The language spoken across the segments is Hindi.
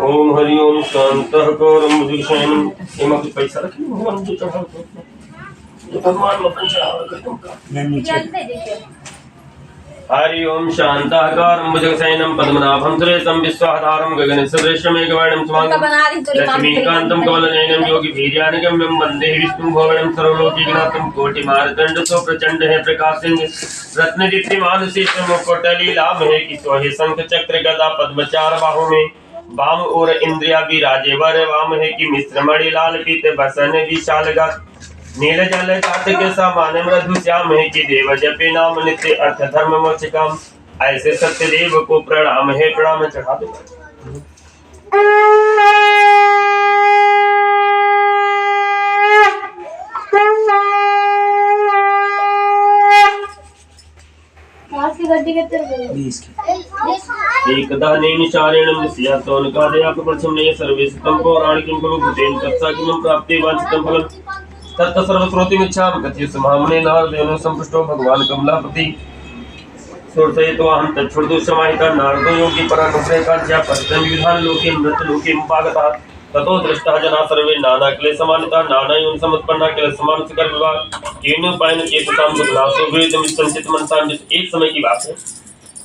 ओम हरि ओम शांतः गौरम मुझुषैनम एमा कुछ पैसा रखी भगवान जी चढ़ा तो भगवान में पंचा हरि ओम शांतः गौरम मुझुषैनम पद्मनाभं सुरेशं विश्वाधारं गगने सदृशं मेघवर्णं शुभांगं लक्ष्मीकान्तं कमलनयनं योगिवीर्यानुगम्यं वन्दे विष्णुं भवनं सर्वलोकैकनाथं कोटिमार्तण्डं प्रचण्डः प्रकाशं रत्नदीप्तिमान शीर्षं मुकुटलीलामहे कि सोहे शंख चक्र गदा पद्म चार बाहों में वाम और इंद्रिया विराजे वर वाम है कि मिश्र मणि लाल पीत बसन विशाल गत नील जल जात के समान मृदु श्याम है कि देव जपे नाम नित्य अर्थ धर्म मोक्ष काम ऐसे सत्य देव को प्रणाम है प्रणाम चढ़ा दो। एकदा नैमिषारण्यं निस्यातोन कार्यापप्रच्छन्ने सर्वेशतं पौराणिकं खलु भूतेन तत्साखिनं प्राप्ते वाञ्छितं फलं तत् सर्वश्रोतिमिच्छामि कथयसि महामुने नारदेन संपृष्टो भगवान् कमलापति सुरसहितवाहं तच्छ्रुतो समाहितः नारदो योगी परानुग्रहकार्या परितं विधान लोके मृतलोके उपागतः ततो दृष्टः जना सर्वे नानाक्लेशमानिताः नानायोनि समुत्पन्ना क्लेशमानसिकर विभाग केन उपायेन चेतसां सुखनाशो वेदं संचित मनसां। एक समय की बात है,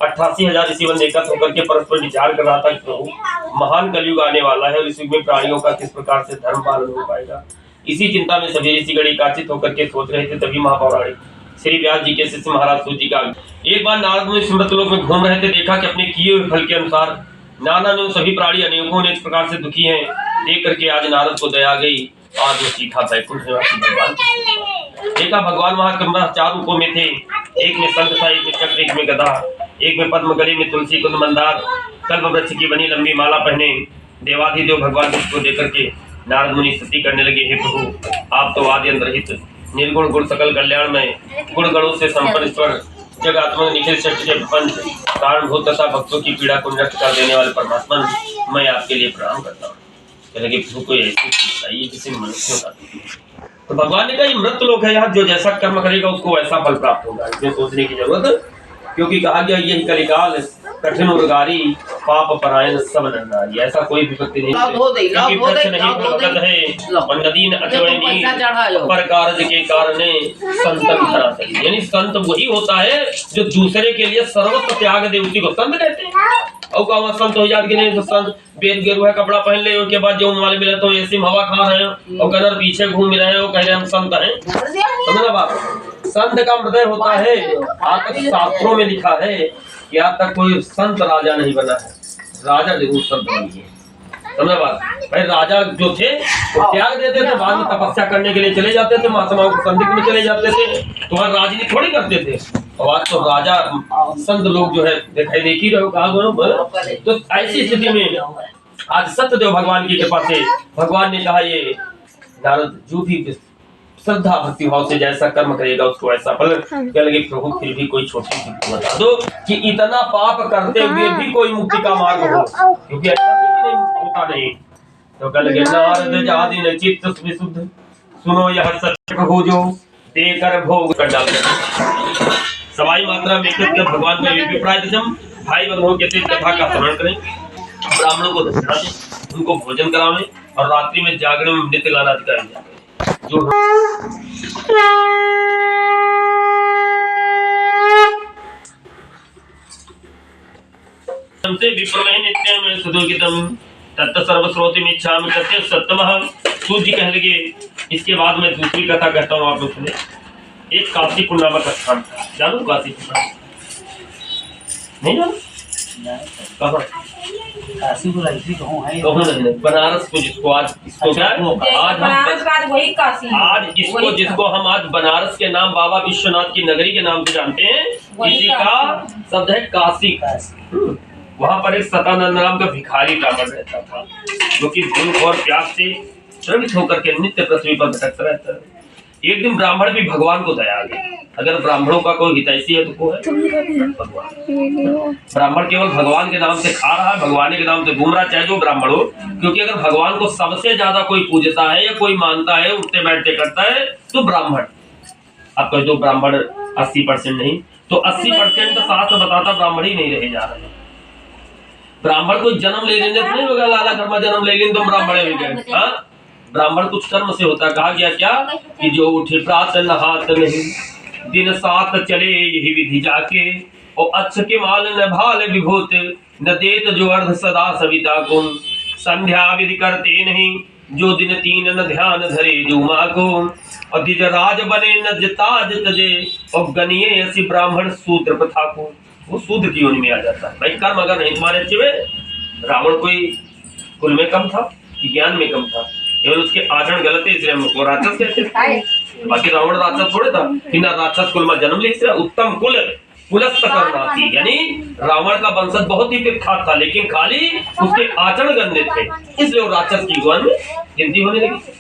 88,000 ऋषिगण एकत्र होकर के परस्पर विचार कर रहा था कि प्रभु महान कलयुग आने वाला है और इस युग में प्राणियों का किस प्रकार से धर्म पालन हो पाएगा। इसी चिंता में सभी ऋषिगण एकाचित होकर के सोच रहे थे। तभी महापौराणिक श्री व्यास जी के शिष्य महाराज सूत जी का एक बार नारद मुनि मृतलोक में घूम रहे थे। देखा कि अपने किए हुए फल के अनुसार नाना ने सभी प्राणी अनेकों ने इस प्रकार से दुखी हैं। देख करके आज नारद को दया गई और वो सीखा बैकुंठ निवासी भगवान देखा। भगवान वहां क्रमशः 4 रूपों में थे। एक में शंख था, एक में चक्र, एक में गदा, एक में पद्म, गले में तुलसी कुंद मंदार, कल्प वृक्ष की बनी लंबी माला पहने देवाधिदेव भगवान को देकर के नारद मुनि स्तुति करने लगे। हे प्रभु, आप तो आदि अंतरहित निर्गुण गुण सकल कल्याण में गुण गणों से संपन्न ईश्वर जगात्मक निखिल शक्ति के प्रपंच कारणभूत तथा भक्तों की पीड़ा को नष्ट कर देने वाले परमात्मा, मैं आपके लिए प्रणाम करता हूँ। लगे प्रभु को ऐसी चीज चाहिए जिसे मनुष्यों का। तो भगवान ने कहा ये मृत लोक है, यहाँ जो जैसा कर्म करेगा उसको वैसा फल प्राप्त होगा, इसमें सोचने की जरूरत। क्योंकि कहा गया यही कलिकाल कठिन उर्गारी पाप परायण सब नरनारी। ऐसा कोई भी व्यक्ति नहीं है और नदी न अचवैनी पर कारज के कारणे संतन धरा सके। यानी संत वही होता है जो दूसरे के लिए सर्वस्व त्याग दे, उसी को संत कहते हैं। और का संत हो जात के नहीं, संत बेद गेरुआ कपड़ा पहन ले, उसके बाद जो माल मिले तो ऐसी हवा खा रहे हैं और कलर पीछे घूम रहे हैं और कह रहे हैं हम संत हैं। समझना बात, संत का हृदय होता है। आज तक शास्त्रों में लिखा है कि आज तक कोई संत राजा नहीं बना है, राजा जरूर संत बनी है। समझा बात भाई, राजा जो थे वो त्याग देते थे, बाद में तपस्या करने के लिए चले जाते थे, महात्माओं को संदिग्ध में चले जाते थे, तो वह राजनीति थोड़ी करते थे। और आज तो राजा संत लोग जो है दिखाई देख ही रहे कहा दोनों। तो ऐसी स्थिति में आज सत्यदेव भगवान की कृपा से भगवान ने कहा ये नारद जो भी श्रद्धा भक्ति भाव से जैसा कर्म करेगा उसको ऐसा फल। क्या लगे प्रभु फिर भी कोई छोटी सी बता दो कि इतना पाप करते हुए भी कोई मुक्ति का मार्ग हो, क्योंकि ऐसा नहीं होता नहीं। तो क्या लगे नारद आदि ने चित्त विशुद्ध सुनो यह सत्य हो जो देकर भोग कर डालते सवाई मात्रा में भगवान का अभिप्राय भाई बंधुओं के कथा का स्मरण करें, ब्राह्मणों को दक्षिणा दें, उनको भोजन करावें और रात्रि में जागरण में नृत्य गाना अधिकारी जो हमसे विप्रमहि नित्यं सुदुर्गितम् तत्त सर्वश्रोतिमिच्छामि तस्य सत्तमः। सूत जी कहने लगे इसके बाद मैं दूसरी कथा कहता हूँ, आप लोग सुने। एक काशीपुर नामक स्थान था, जानू काशीपुर नहीं जानू कहाँ? काशीपुर ऐसी कहूँ है बनारस को, जिसको आज इसको क्या आज इसको जिसको हम आज बनारस के नाम बाबा विश्वनाथ की नगरी के नाम से जानते हैं, इसी का शब्द है काशी। वहाँ पर एक सतानंद नाम का भिखारी ब्राह्मण रहता था, जो कि भूख और प्यास से श्रमित होकर के नित्य पृथ्वी पर भटकता रहता है। एक दिन ब्राह्मण भी भगवान को दया आ गई। अगर ब्राह्मणों का कोई हितैषी है तो को है भगवान। ब्राह्मण केवल भगवान के नाम से खा रहा है, भगवान के नाम से घूम रहा है, चाहे जो ब्राह्मण हो। क्योंकि अगर भगवान को सबसे ज्यादा कोई पूजता है या कोई मानता है, उठते बैठते करता है, तो ब्राह्मण। अब कह दो ब्राह्मण 80% नहीं, तो 80% शास्त्र बताता ब्राह्मण ही नहीं रहे जा रहे। ब्राह्मण कोई जन्म ले लेने तो नहीं होगा, लाला घर में जन्म ले लेने तो ब्राह्मण हो गए। हाँ, ब्राह्मण कुछ कर्म से होता। कहा गया क्या कि जो उठे प्रात नहात नहीं, दिन सात चले यही विधि जाके, और अच्छ के माल न भाल विभूत, न देत जो अर्ध सदा सविता को, संध्या विधि करते नहीं, जो दिन तीन न ध्यान धरे जो माँ को, और द्विज राज बने न जिताज तजे, और गनिये ऐसी ब्राह्मण सूत्र प्रथा को। वो सूत्र की योनि में आ जाता है। भाई कर्म अगर नहीं तुम्हारे अच्छे हुए, रावण कोई कुल में कम था कि ज्ञान में कम था, केवल उसके आचरण गलत है इसलिए हम उसको राक्षस कहते थे। बाकी रावण राक्षस थोड़े था कि ना राक्षस कुल में जन्म ले, उत्तम कुल कुलस्थ करना थी, यानी रावण का वंशज बहुत ही विख्यात था, लेकिन खाली उसके आचरण गंदे थे, इसलिए वो राक्षस की युगन में गिनती होने लगी।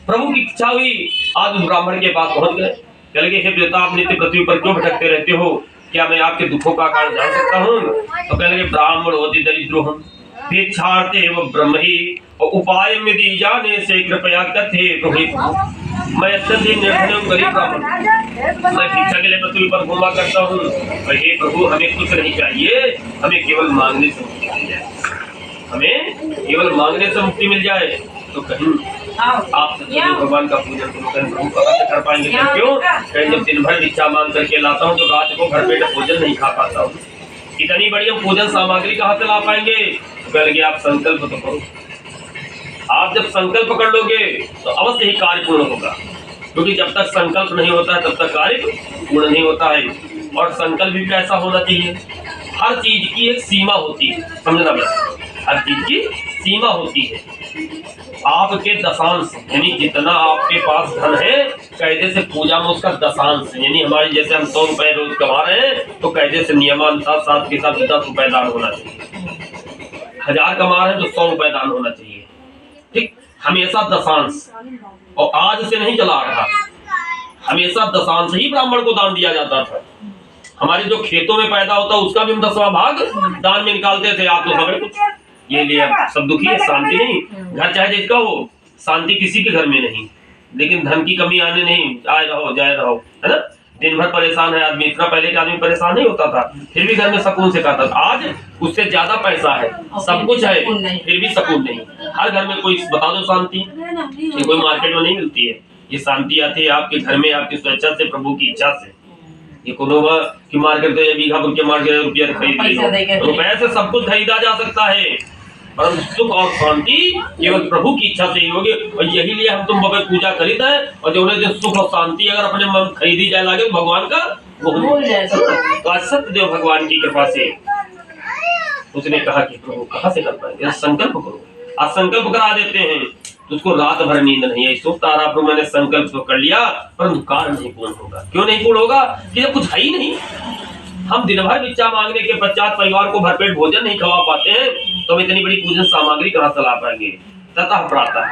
प्रभु की इच्छा हुई, आज उस ब्राह्मण के पास पहुंच गए। कह लगे, हे देवता, आप नित्य पृथ्वी पर क्यों भटकते रहते हो? क्या मैं आपके दुखों का कारण जान सकता हूँ? तो कहने लगे, ब्राह्मण होती दरिद्र हूँ, भिक्षार्थे वो ब्रह्म ही, और उपाय में दी जाने से कृपया कथे प्रभु। मैं अत्यंत ही निर्धन हूँ, गरीब ब्राह्मण, मैं भिक्षा के लिए पृथ्वी पर घूमा करता हूँ। हे प्रभु, हमें कुछ नहीं चाहिए, हमें केवल मांगने से मुक्ति मिल जाए, हमें केवल मांगने से मुक्ति मिल जाए। तो कहीं आप भगवान का पूजन प्रभु से कर पाएंगे? क्यों? कहीं जब दिन भर भिक्षा मांग करके लाता हूँ तो रात को घर पेट भोजन नहीं खा पाता हूँ, इतनी बड़ी हम पूजन सामग्री कहाँ से ला पाएंगे? तो कह लगे, आप संकल्प तो करो। आप जब संकल्प कर लोगे तो अवश्य ही कार्य पूर्ण होगा, क्योंकि जब तक संकल्प नहीं होता है तब तक कार्य पूर्ण नहीं होता है। और संकल्प भी कैसा होना चाहिए? हर चीज की एक सीमा होती है, समझना बस, हर चीज की सीमा होती है। आपके दशांश, यानी जितना आपके पास धन है, कायदे से पूजा में उसका दशांश, यानी हमारे जैसे हम 100 रुपए रोज कमा रहे हैं तो कायदे से नियमानुसार 7 के साथ 10 रुपए दान होना चाहिए। 1000 कमा रहे हैं तो 100 रुपए दान होना चाहिए, ठीक? हमेशा दशांश, और आज से नहीं चला रहा, हमेशा दशांश ही ब्राह्मण को दान दिया जाता था। हमारे जो खेतों में पैदा होता उसका भी हम 10वां भाग दान में निकालते थे। आप तो समझ कुछ ये लिए सब दुखी है, शांति नहीं, घर चाहे जिसका हो, शांति किसी के घर में नहीं, लेकिन धन की कमी आने नहीं, आए रहो जाए रहो, है ना? दिन भर परेशान है आदमी, इतना पहले का आदमी परेशान नहीं होता था, फिर भी घर में सुकून से खाता था। आज उससे ज्यादा पैसा है, सब कुछ है, फिर भी सुकून नहीं। हर घर में कोई बता दो शांति, ये कोई मार्केट में नहीं मिलती है। ये शांति आती है आपके घर में, आपकी स्वेच्छा से, प्रभु की इच्छा से। ये कोनो की मार्केट तो बीघा भर के मार्केट रुपया खरीद ली, रुपये से सब कुछ खरीदा जा सकता है, परंतु सुख और शांति केवल प्रभु की इच्छा से ही होगी। और यही लिए हम तुम बगैर पूजा खरीद है, और जो जो सुख और शांति अगर अपने मन खरीदी जाए लागे भगवान का वो भूल जाए। तो आज सत्यदेव भगवान की कृपा से उसने कहा कि प्रभु कहाँ से कर पाएंगे, संकल्प करो। आज संकल्प करा देते हैं तो उसको रात भर नींद नहीं आई, सोचता रहा प्रभु मैंने संकल्प तो कर लिया, परंतु कार्य नहीं पूर्ण होगा। क्यों नहीं पूर्ण होगा? कि जब कुछ है ही नहीं। हम दिन भर भिक्षा मांगने के पश्चात परिवार को भरपेट भोजन नहीं खवा पाते हैं, तो हम इतनी बड़ी पूजन सामग्री कहाँ से ला पाएंगे? ततः प्रातः